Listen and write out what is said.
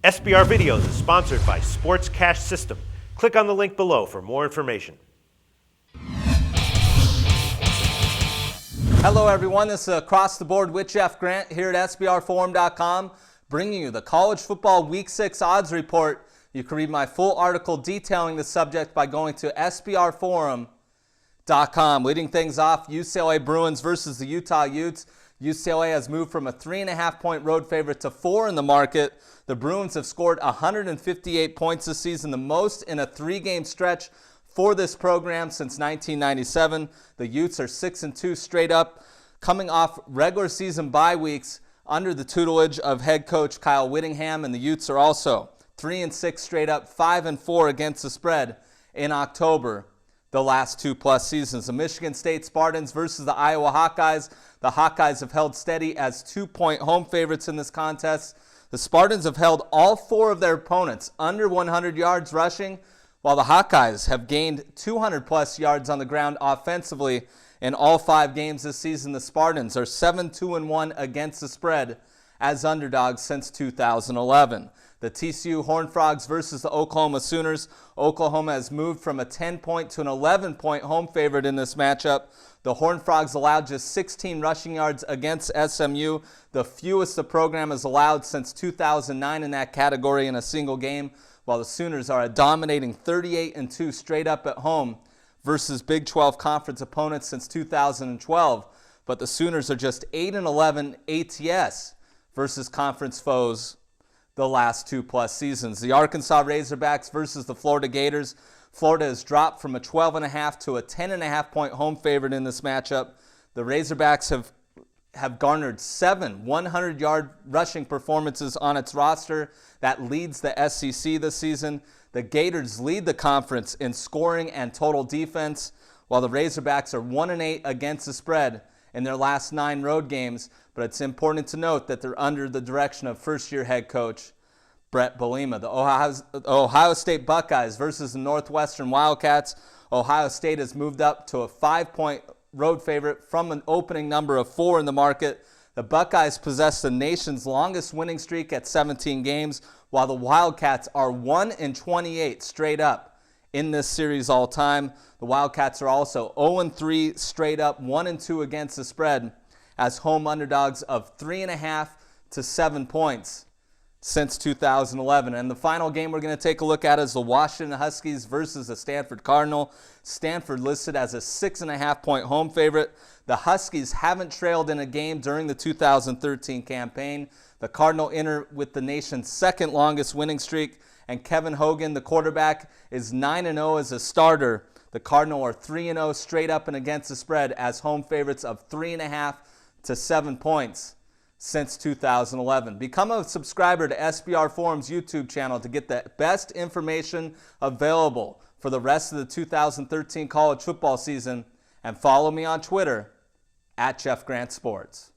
SBR Videos is sponsored by Sports Cash System. Click on the link below for more information. Hello everyone, this is Across the Board with Jeff Grant here at SBRforum.com, bringing you the College Football Week 6 Odds Report. You can read my full article detailing the subject by going to SBRforum.com. Leading things off, UCLA Bruins versus the Utah Utes. UCLA has moved from a 3.5-point road favorite to 4 in the market. The Bruins have scored 158 points this season, the most in a 3-game stretch for this program since 1997. The Utes are 6-2 straight up, coming off regular season bye weeks under the tutelage of head coach Kyle Whittingham, and the Utes are also 3-6 straight up, 5-4 against the spread in October the last 2+ seasons. The Michigan State Spartans versus the Iowa Hawkeyes. The Hawkeyes have held steady as 2-point home favorites in this contest. The Spartans have held all 4 of their opponents under 100 yards rushing, while the Hawkeyes have gained 200+ yards on the ground offensively in all 5 games this season. The Spartans are 7-2-1 against the spread as underdogs since 2011. The TCU Horned Frogs versus the Oklahoma Sooners. Oklahoma has moved from a 10-point to an 11-point home favorite in this matchup. The Horned Frogs allowed just 16 rushing yards against SMU, the fewest the program has allowed since 2009 in that category in a single game, while the Sooners are a dominating 38-2 straight up at home versus Big 12 conference opponents since 2012. But the Sooners are just 8-11 ATS versus conference foes the last 2+ seasons. The Arkansas Razorbacks versus the Florida Gators. Florida has dropped from a 12.5 to a 10.5-point home favorite in this matchup. The Razorbacks have garnered 7 100-yard rushing performances on its roster. That leads the SEC this season. The Gators lead the conference in scoring and total defense, while the Razorbacks are 1-8 against the spread in their last 9 road games. But it's important to note that they're under the direction of first-year head coach Brett Bielema. The Ohio State Buckeyes versus the Northwestern Wildcats. Ohio State has moved up to a 5-point road favorite from an opening number of 4 in the market. The Buckeyes possess the nation's longest winning streak at 17 games, while the Wildcats are 1-28 straight up in this series all time. The Wildcats are also 0-3 straight up, 1-2 against the spread as home underdogs of 3.5 to 7 points since 2011. And the final game we're going to take a look at is the Washington Huskies versus the Stanford Cardinal. Stanford listed as a 6.5-point home favorite. The Huskies haven't trailed in a game during the 2013 campaign. The Cardinal enter with the nation's second longest winning streak, and Kevin Hogan, the quarterback, is 9-0 as a starter. The Cardinal are 3-0 straight up and against the spread as home favorites of 3.5 to 7 points since 2011. Become a subscriber to SBR Forum's YouTube channel to get the best information available for the rest of the 2013 college football season, and follow me on Twitter at Jeff Grant Sports.